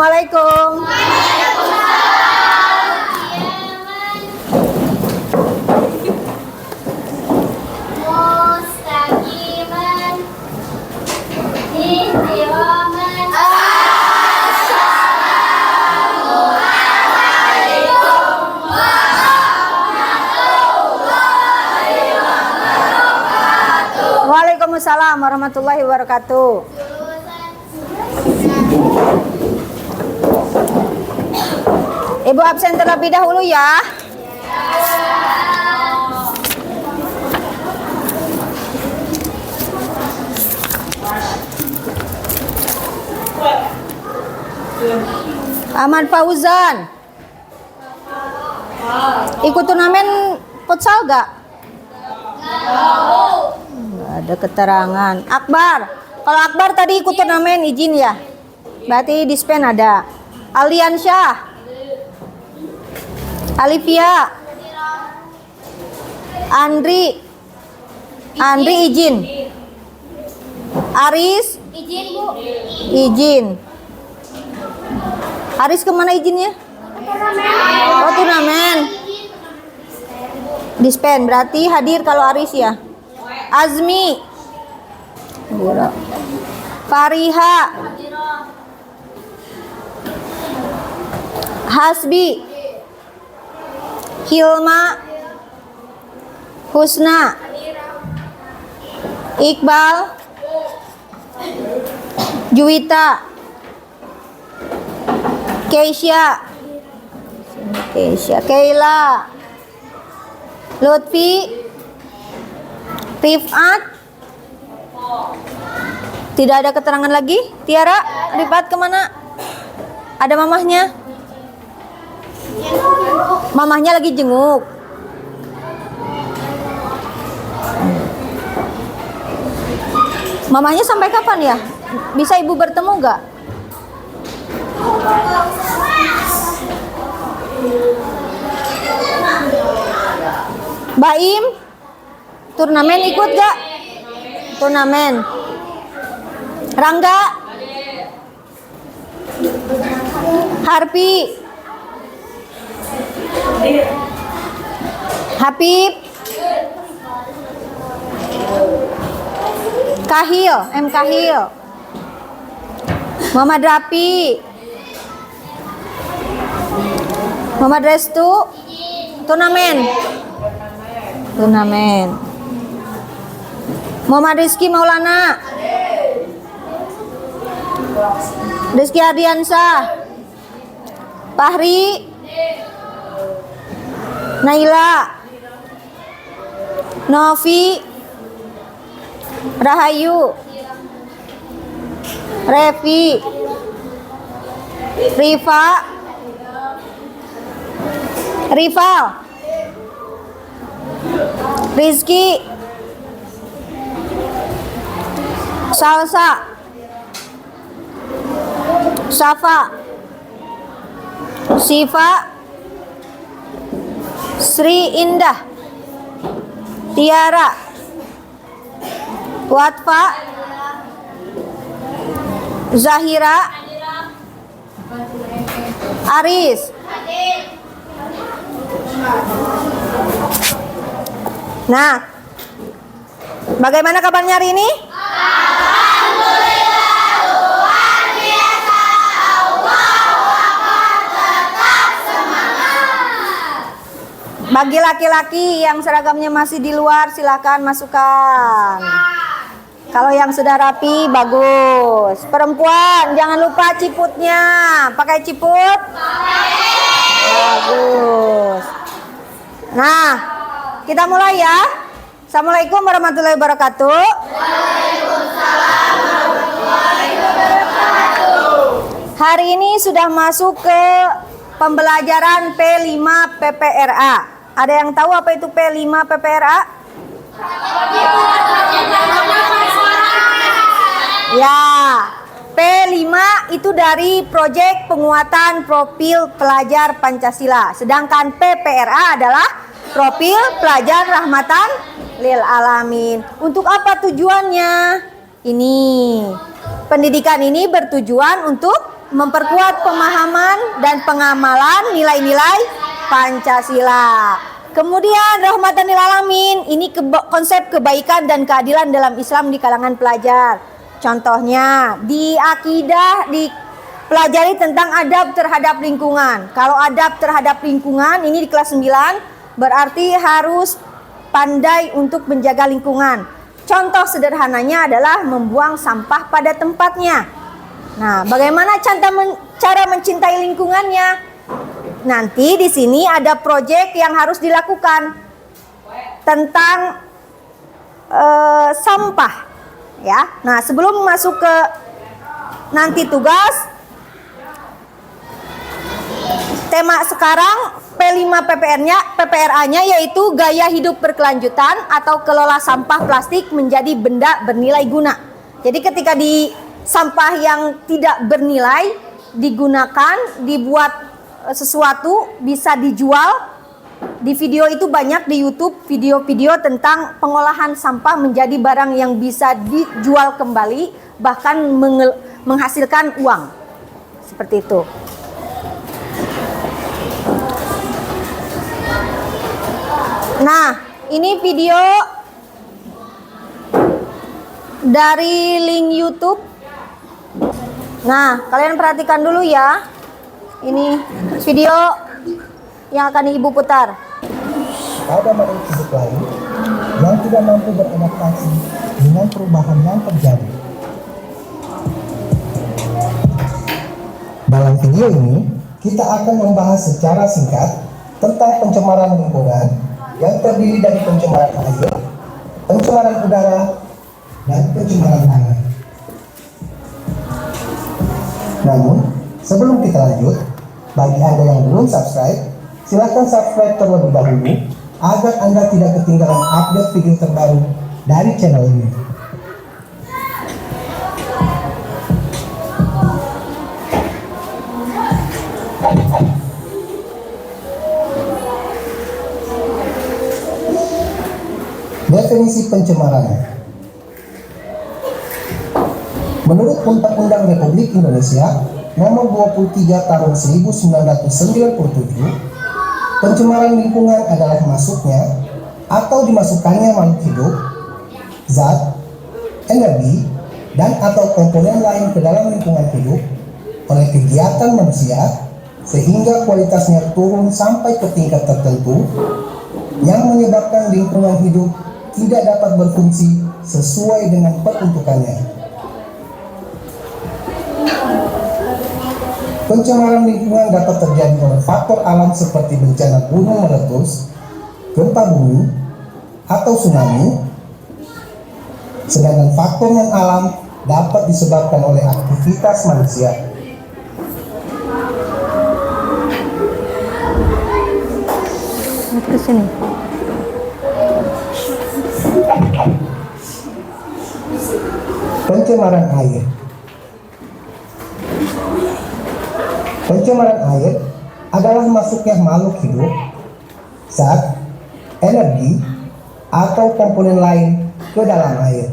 Assalamualaikum. Waalaikumsalam warahmatullahi wabarakatuh. Ibu absen terlebih dahulu ya. Ahmad Fauzan, ikut turnamen futsal gak? Nggak ada keterangan. Akbar, kalau Akbar tadi ikut turnamen izin ya? Berarti dispen ada. Aliansyah, Alivia, Andri izin. Aris Izin, Bu. izin. Aris kemana izinnya? Oh, turnamen. Dispen berarti hadir kalau Aris ya. Azmi, Fariha, Hasbi, Hilma, Husna, Iqbal, Juwita, Keisha, Keila, Lutfi, Rifat. Tidak ada keterangan lagi. Tiara, Rifat kemana? Ada mamahnya? Mamahnya lagi jenguk. Mamahnya sampai kapan ya? Bisa ibu bertemu gak? Baim, turnamen ikut gak? Turnamen. Rangga, Harpi, Habib, Kahil, M. Kahil, Muhammad Rapi, Muhammad Restu, turnamen. Muhammad Rizky Maulana, Rizky Ardiansah, Fahri, Naila, Novi, Rahayu, Revi, Rival, Rizky, Salsa, Safa, Siva, Sri Indah, Tiara, Watfa, Zahira, Aris. Nah, bagaimana kabarnya hari ini? Alhamdulillah, luar biasa. Allahu Akbar, tetap semangat. Bagi laki-laki yang seragamnya masih di luar, silakan masukkan. Kalau yang sudah rapi, bagus. Perempuan, jangan lupa ciputnya. Pakai ciput? Bagus. Nah, kita mulai ya. Assalamualaikum warahmatullahi wabarakatuh. Waalaikumsalam warahmatullahi wabarakatuh. Hari ini sudah masuk ke pembelajaran P5 PPRA. Ada yang tahu apa itu P5 PPRA? Ya, P5 itu dari proyek penguatan profil pelajar Pancasila. Sedangkan PPRA adalah profil pelajar rahmatan lil alamin. Untuk apa tujuannya? Ini pendidikan ini bertujuan untuk memperkuat pemahaman dan pengamalan nilai-nilai Pancasila. Kemudian rahmatan lil alamin, ini konsep kebaikan dan keadilan dalam Islam di kalangan pelajar. Contohnya di akidah dipelajari tentang adab terhadap lingkungan. Kalau adab terhadap lingkungan ini di kelas 9 berarti harus pandai untuk menjaga lingkungan. Contoh sederhananya adalah membuang sampah pada tempatnya. Nah, bagaimana cara mencintai lingkungannya? Nanti di sini ada proyek yang harus dilakukan tentang sampah, ya. Nah, sebelum masuk ke nanti tugas, tema sekarang P5 PPRA-nya yaitu gaya hidup berkelanjutan atau kelola sampah plastik menjadi benda bernilai guna. Jadi ketika di sampah yang tidak bernilai digunakan, dibuat sesuatu bisa dijual. Di video itu banyak di YouTube video-video tentang pengolahan sampah menjadi barang yang bisa dijual kembali, bahkan menghasilkan uang. Seperti itu. Nah, ini video dari link YouTube. Nah, kalian perhatikan dulu ya. Ini video yang akan Ibu putar. Ada makhluk hidup lain yang tidak mampu beradaptasi dengan perubahan yang terjadi. Dalam video ini, kita akan membahas secara singkat tentang pencemaran lingkungan yang terdiri dari pencemaran air, pencemaran udara, dan pencemaran tanah. Namun, sebelum kita lanjut, bagi Anda yang belum subscribe, silahkan subscribe terlebih dahulu agar Anda tidak ketinggalan update video terbaru dari channel ini. Definisi pencemaran. Menurut Undang-Undang Republik Indonesia Nomor 23 Tahun 1997, pencemaran lingkungan adalah masuknya atau dimasukkannya makhluk hidup, zat, energi, dan atau komponen lain ke dalam lingkungan hidup oleh kegiatan manusia sehingga kualitasnya turun sampai ke tingkat tertentu yang menyebabkan lingkungan hidup tidak dapat berfungsi sesuai dengan peruntukannya. Pencemaran lingkungan dapat terjadi oleh faktor alam seperti bencana gunung meletus, gempa bumi, atau tsunami. Sedangkan faktor non-alam dapat disebabkan oleh aktivitas manusia. Ke sini. Pencemaran air. Pencemaran air adalah masuknya makhluk hidup, zat, energi, atau komponen lain ke dalam air.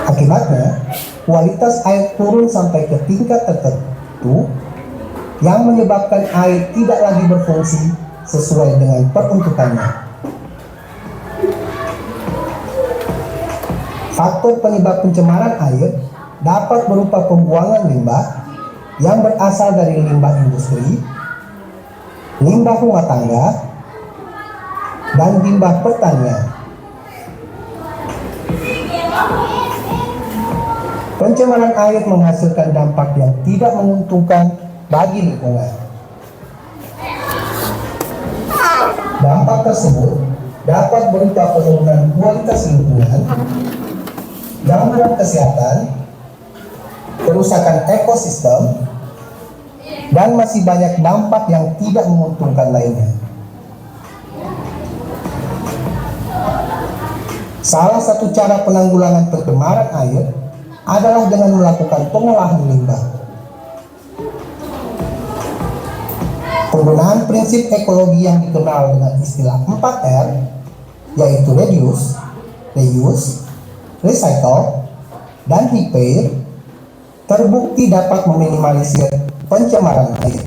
Akibatnya, kualitas air turun sampai ke tingkat tertentu yang menyebabkan air tidak lagi berfungsi sesuai dengan peruntukannya. Faktor penyebab pencemaran air dapat berupa pembuangan limbah yang berasal dari limbah industri, limbah rumah tangga, dan limbah pertanian. Pencemaran air menghasilkan dampak yang tidak menguntungkan bagi lingkungan. Dampak tersebut dapat berupa penurunan kualitas lingkungan, gangguan kesehatan, kerusakan ekosistem, dan masih banyak dampak yang tidak menguntungkan lainnya. Salah satu cara penanggulangan pencemaran air adalah dengan melakukan pengolahan limbah. Penggunaan prinsip ekologi yang dikenal dengan istilah 4R, yaitu reduce, reuse, recycle, dan repair, terbukti dapat meminimalisir pencemaran air.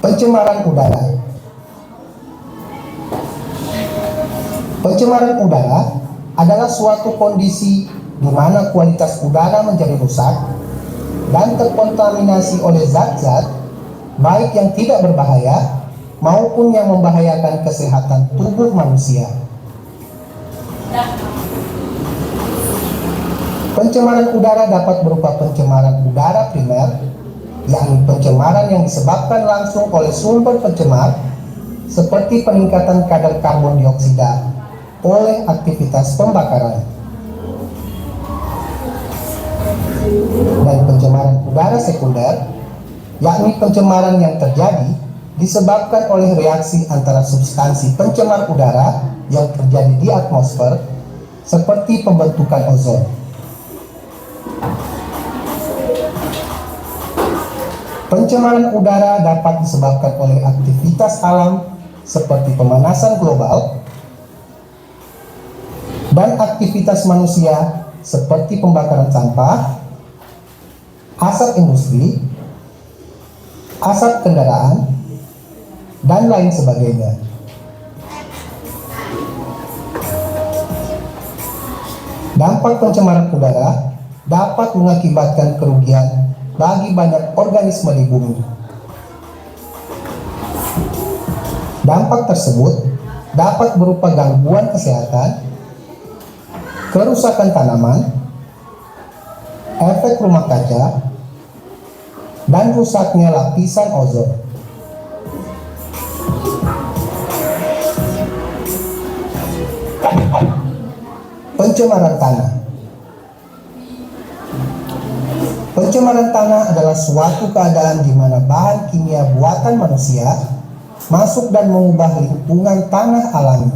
Pencemaran udara. Pencemaran udara adalah suatu kondisi di mana kualitas udara menjadi rusak dan terkontaminasi oleh zat-zat baik yang tidak berbahaya maupun yang membahayakan kesehatan tubuh manusia. Pencemaran udara dapat berupa pencemaran udara primer, yakni pencemaran yang disebabkan langsung oleh sumber pencemar seperti peningkatan kadar karbon dioksida oleh aktivitas pembakaran. Dan pencemaran udara sekunder, yakni pencemaran yang terjadi disebabkan oleh reaksi antara substansi pencemar udara yang terjadi di atmosfer seperti pembentukan ozon. Pencemaran udara dapat disebabkan oleh aktivitas alam seperti pemanasan global dan aktivitas manusia seperti pembakaran sampah, asap industri, asap kendaraan, dan lain sebagainya. Dampak pencemaran udara dapat mengakibatkan kerugian bagi banyak organisme di bumi. Dampak tersebut dapat berupa gangguan kesehatan, kerusakan tanaman, efek rumah kaca, dan rusaknya lapisan ozon. Pencemaran tanah. Pencemaran tanah adalah suatu keadaan di mana bahan kimia buatan manusia masuk dan mengubah lingkungan tanah alami.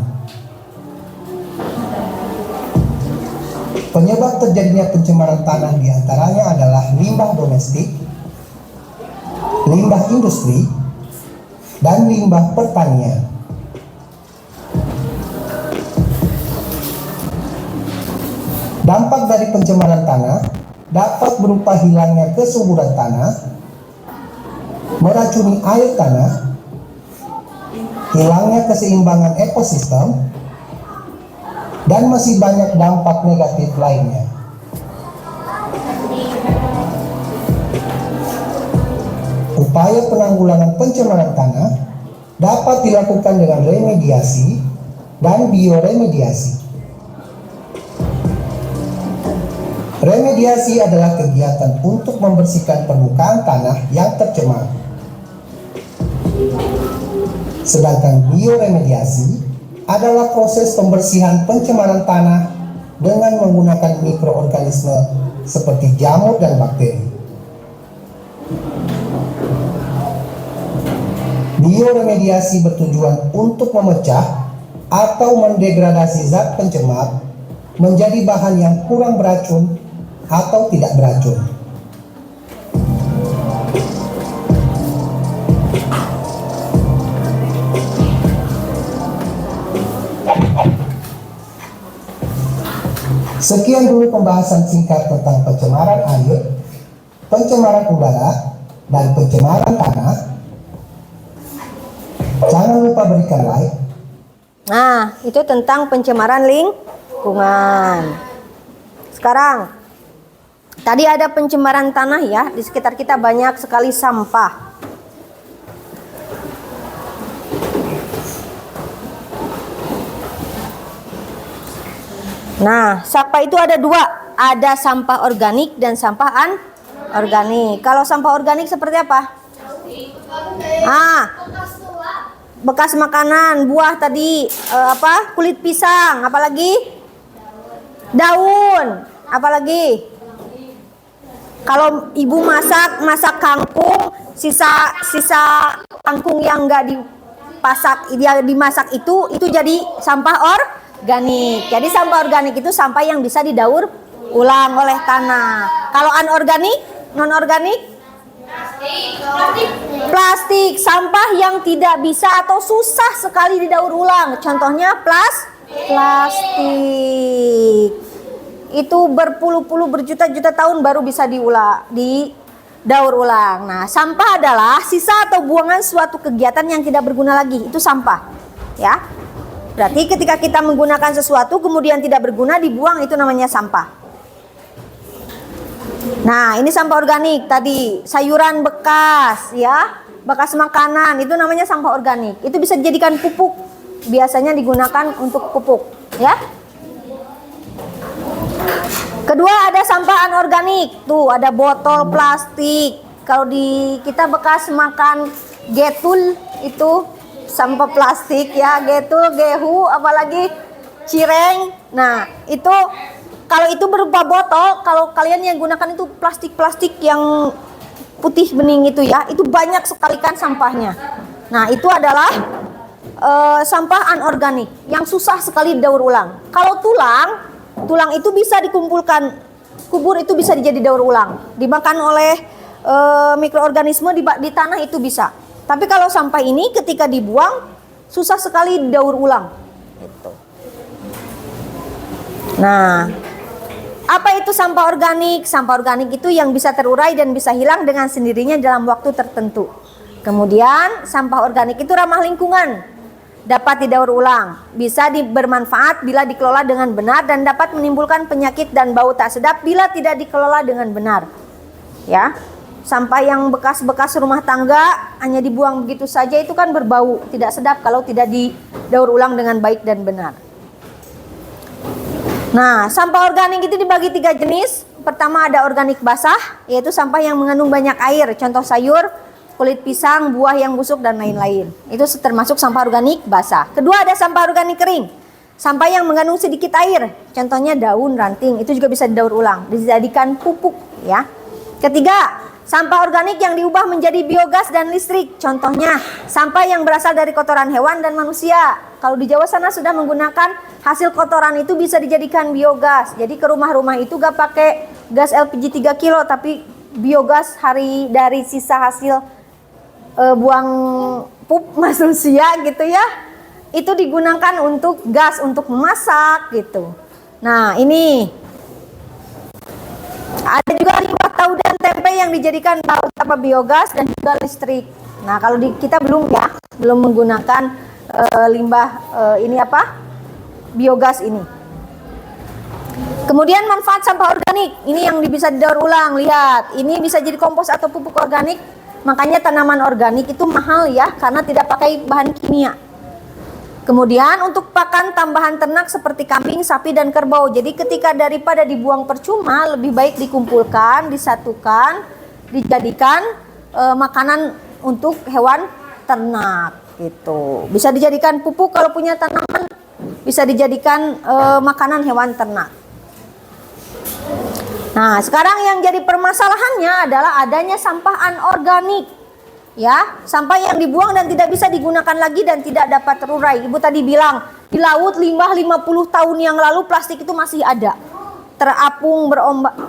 Penyebab terjadinya pencemaran tanah diantaranya adalah limbah domestik, limbah industri, dan limbah pertanian. Dampak dari pencemaran tanah dapat berupa hilangnya kesuburan tanah, meracuni air tanah, hilangnya keseimbangan ekosistem, dan masih banyak dampak negatif lainnya. Upaya penanggulangan pencemaran tanah dapat dilakukan dengan remediasi dan bioremediasi. Remediasi adalah kegiatan untuk membersihkan permukaan tanah yang tercemar. Sedangkan bioremediasi adalah proses pembersihan pencemaran tanah dengan menggunakan mikroorganisme seperti jamur dan bakteri. Bioremediasi bertujuan untuk memecah atau mendegradasi zat pencemar menjadi bahan yang kurang beracun atau tidak beracun. Sekian dulu pembahasan singkat tentang pencemaran air, pencemaran udara, dan pencemaran tanah. Jangan lupa berikan like. Nah, itu tentang pencemaran lingkungan. Sekarang, tadi ada pencemaran tanah ya, di sekitar kita banyak sekali sampah. Nah, sampah itu ada dua, ada sampah organik dan sampah anorganik. Kalau sampah organik seperti apa? Bekas makanan, buah tadi, kulit pisang, apalagi daun, apalagi kalau ibu masak kangkung, sisa kangkung yang enggak dia dimasak itu jadi sampah organik. Jadi sampah organik itu sampah yang bisa didaur ulang oleh tanah. Kalau non-organik, plastik, sampah yang tidak bisa atau susah sekali didaur ulang. Contohnya Plastik. Itu berpuluh-puluh berjuta-juta tahun baru bisa didaur ulang. Nah, sampah adalah sisa atau buangan suatu kegiatan yang tidak berguna lagi. Itu sampah. Ya. Berarti ketika kita menggunakan sesuatu kemudian tidak berguna dibuang, itu namanya sampah. Nah, ini sampah organik tadi, sayuran bekas ya, bekas makanan, itu namanya sampah organik. Itu bisa dijadikan pupuk. Biasanya digunakan untuk pupuk, ya. Kedua ada sampah anorganik. Tuh, ada botol plastik. Kalau di kita bekas makan getul itu sampah plastik ya, getul, gehu, apalagi cireng. Nah, itu kalau itu berupa botol, kalau kalian yang gunakan itu plastik-plastik yang putih bening itu ya, itu banyak sekali kan sampahnya. Nah, itu adalah sampah anorganik yang susah sekali didaur ulang. Kalau tulang itu bisa dikumpulkan, kubur itu bisa dijadi daur ulang, dimakan oleh mikroorganisme di tanah itu bisa. Tapi kalau sampah ini ketika dibuang susah sekali didaur ulang. Gitu. Nah, apa itu sampah organik? Sampah organik itu yang bisa terurai dan bisa hilang dengan sendirinya dalam waktu tertentu. Kemudian sampah organik itu ramah lingkungan, dapat didaur ulang, bisa bermanfaat bila dikelola dengan benar dan dapat menimbulkan penyakit dan bau tak sedap bila tidak dikelola dengan benar. Ya. Sampah yang bekas-bekas rumah tangga hanya dibuang begitu saja itu kan berbau, tidak sedap kalau tidak didaur ulang dengan baik dan benar. Nah, sampah organik itu dibagi 3 jenis. Pertama ada organik basah, yaitu sampah yang mengandung banyak air, contoh sayur, kulit pisang, buah yang busuk dan lain-lain. Itu termasuk sampah organik basah. Kedua ada sampah organik kering, sampah yang mengandung sedikit air, contohnya daun, ranting, itu juga bisa didaur ulang, dijadikan pupuk ya. Ketiga, sampah organik yang diubah menjadi biogas dan listrik, contohnya sampah yang berasal dari kotoran hewan dan manusia. Kalau di Jawa sana sudah menggunakan hasil kotoran itu bisa dijadikan biogas. Jadi ke rumah-rumah itu gak pakai gas LPG 3 kilo, tapi biogas dari sisa hasil buang pup manusia gitu ya. Itu digunakan untuk gas, untuk memasak gitu. Nah, ini ada juga limbah tahu dan tempe yang dijadikan tahu tanpa biogas dan juga listrik. Nah, kalau kita belum menggunakan limbah biogas ini. Kemudian manfaat sampah organik, ini yang bisa didaur ulang. Lihat, ini bisa jadi kompos atau pupuk organik. Makanya tanaman organik itu mahal ya, karena tidak pakai bahan kimia. Kemudian untuk pakan tambahan ternak seperti kambing, sapi, dan kerbau. Jadi ketika daripada dibuang percuma, lebih baik dikumpulkan, disatukan, dijadikan makanan untuk hewan ternak. Gitu. Bisa dijadikan pupuk kalau punya tanaman, bisa dijadikan makanan hewan ternak. Nah, sekarang yang jadi permasalahannya adalah adanya sampah anorganik. Ya, sampah yang dibuang dan tidak bisa digunakan lagi dan tidak dapat terurai. Ibu tadi bilang, di laut limbah 50 tahun yang lalu plastik itu masih ada. Terapung,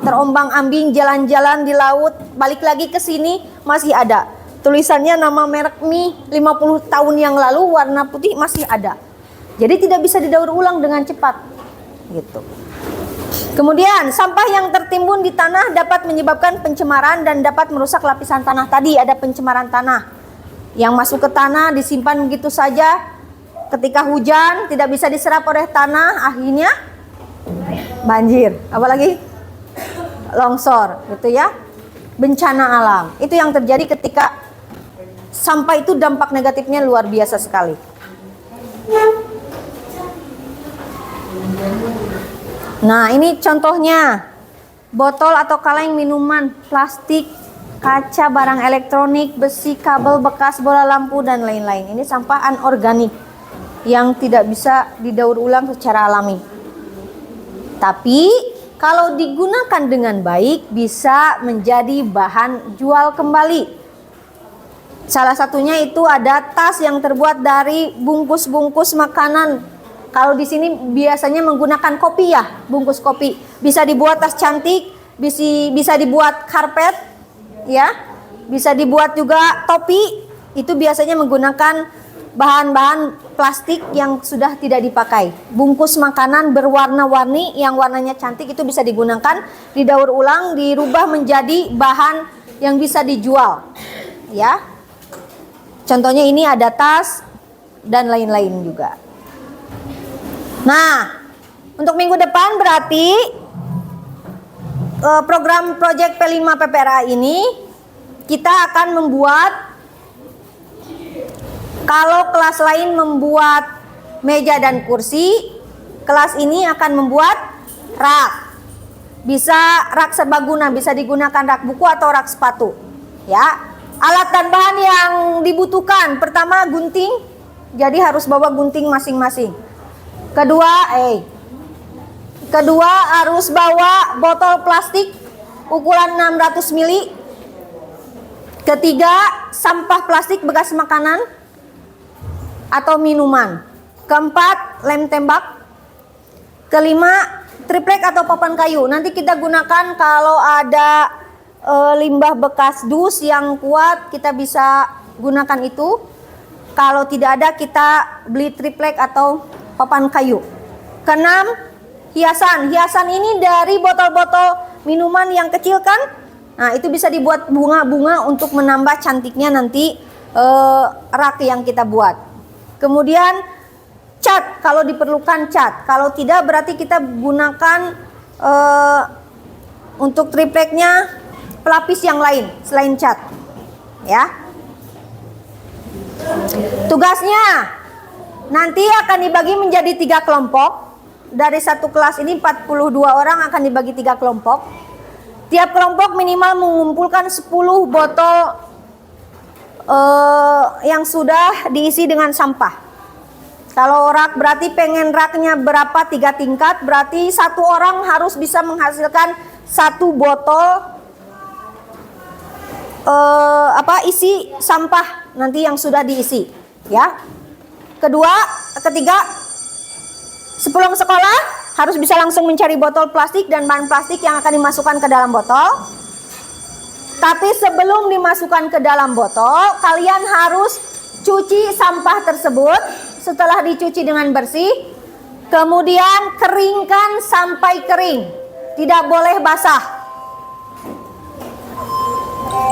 terombang-ambing, jalan-jalan di laut, balik lagi ke sini masih ada. Tulisannya nama merek mie 50 tahun yang lalu warna putih masih ada. Jadi tidak bisa didaur ulang dengan cepat. Gitu. Kemudian sampah yang tertimbun di tanah dapat menyebabkan pencemaran dan dapat merusak lapisan tanah. Tadi ada pencemaran tanah yang masuk ke tanah disimpan begitu saja. Ketika hujan tidak bisa diserap oleh tanah, akhirnya banjir, apalagi longsor gitu ya. Bencana alam. Itu yang terjadi ketika sampah itu dampak negatifnya luar biasa sekali. Nah, ini contohnya botol atau kaleng minuman, plastik, kaca, barang elektronik, besi, kabel bekas, bola lampu, dan lain-lain. Ini sampah anorganik yang tidak bisa didaur ulang secara alami. Tapi kalau digunakan dengan baik bisa menjadi bahan jual kembali. Salah satunya itu ada tas yang terbuat dari bungkus-bungkus makanan. Kalau di sini biasanya menggunakan kopi ya, bungkus kopi. Bisa dibuat tas cantik, bisa dibuat karpet, ya, bisa dibuat juga topi. Itu biasanya menggunakan bahan-bahan plastik yang sudah tidak dipakai. Bungkus makanan berwarna-warni yang warnanya cantik itu bisa digunakan, didaur ulang, dirubah menjadi bahan yang bisa dijual. Ya. Contohnya ini ada tas dan lain-lain juga. Nah, untuk minggu depan berarti program Project P5 PPRA ini kita akan membuat, kalau kelas lain membuat meja dan kursi, kelas ini akan membuat rak. Bisa rak serbaguna, bisa digunakan rak buku atau rak sepatu. Ya. Alat dan bahan yang dibutuhkan, pertama gunting, jadi harus bawa gunting masing-masing. Kedua harus bawa botol plastik ukuran 600 ml. Ketiga, sampah plastik bekas makanan atau minuman. Keempat, lem tembak. Kelima, triplek atau papan kayu. Nanti kita gunakan kalau ada limbah bekas dus yang kuat, kita bisa gunakan itu. Kalau tidak ada, kita beli triplek atau papan kayu. Keenam, hiasan. Hiasan ini dari botol-botol minuman yang kecil kan? Nah, itu bisa dibuat bunga-bunga untuk menambah cantiknya nanti rak yang kita buat. Kemudian cat, kalau diperlukan cat. Kalau tidak berarti kita gunakan untuk tripleknya pelapis yang lain selain cat. Ya. Tugasnya nanti akan dibagi menjadi 3 kelompok. Dari satu kelas ini 42 orang akan dibagi 3 kelompok. Tiap kelompok minimal mengumpulkan 10 botol yang sudah diisi dengan sampah. Kalau rak berarti pengen raknya berapa 3 tingkat, berarti satu orang harus bisa menghasilkan 1 botol isi sampah nanti yang sudah diisi. Ya. Ketiga, sepulang sekolah harus bisa langsung mencari botol plastik dan bahan plastik yang akan dimasukkan ke dalam botol. Tapi sebelum dimasukkan ke dalam botol, kalian harus cuci sampah tersebut. Setelah dicuci dengan bersih, kemudian keringkan sampai kering. Tidak boleh basah.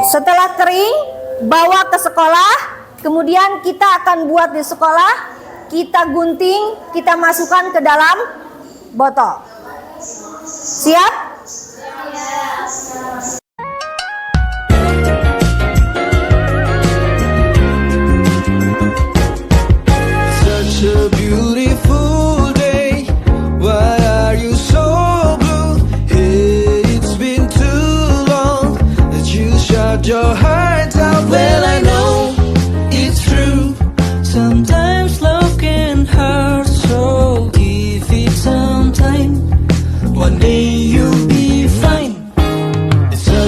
Setelah kering, bawa ke sekolah. Kemudian kita akan buat di sekolah, kita gunting, kita masukkan ke dalam botol. Siap? Such a beautiful day. Why are you so blue? Hey, it's been too long that you shut your heart out. Well, I know it's true. Sometimes love can hurt, so give it some time. One day you'll be fine. It's a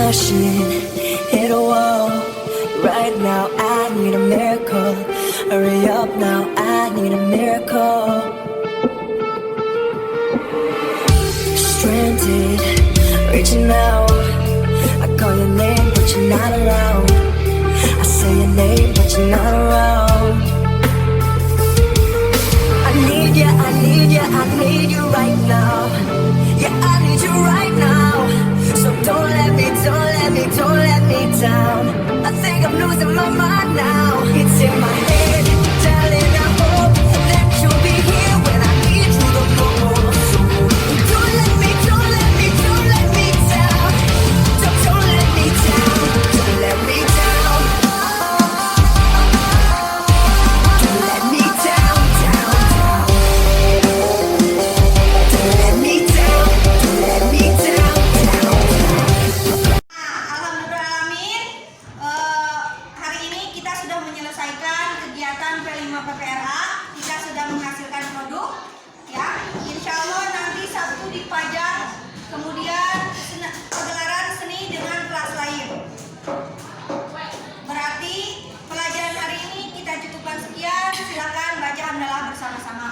crashing, hit a wall. Right now I need a miracle. Hurry up now, I need a miracle. Stranded, reaching out. I call your name but you're not around. I say your name but you're not around. I need you, I need you, I need you right now. Yeah, I need you right now. So don't let me, don't let me, don't let me down. I think I'm losing my mind now. It's in my head, darling, I hope that you'll be here when I need you the most. So don't let me, don't let me, don't let me down. Don't let me down, don't let me down. Don't let me down, down, down. Don't let me down, don't let me down, down. Alhamdulillahirrahmanirrahim. Hari ini kita sudah menyelesaikan kegiatan P5 PPRA. Kita sudah menghasilkan produk. Ya, insya Allah nanti Sabtu di Fajar. Kemudian pagelaran seni dengan kelas lain. Berarti pelajaran hari ini kita cukupkan sekian. Silakan baca hamdalah bersama-sama.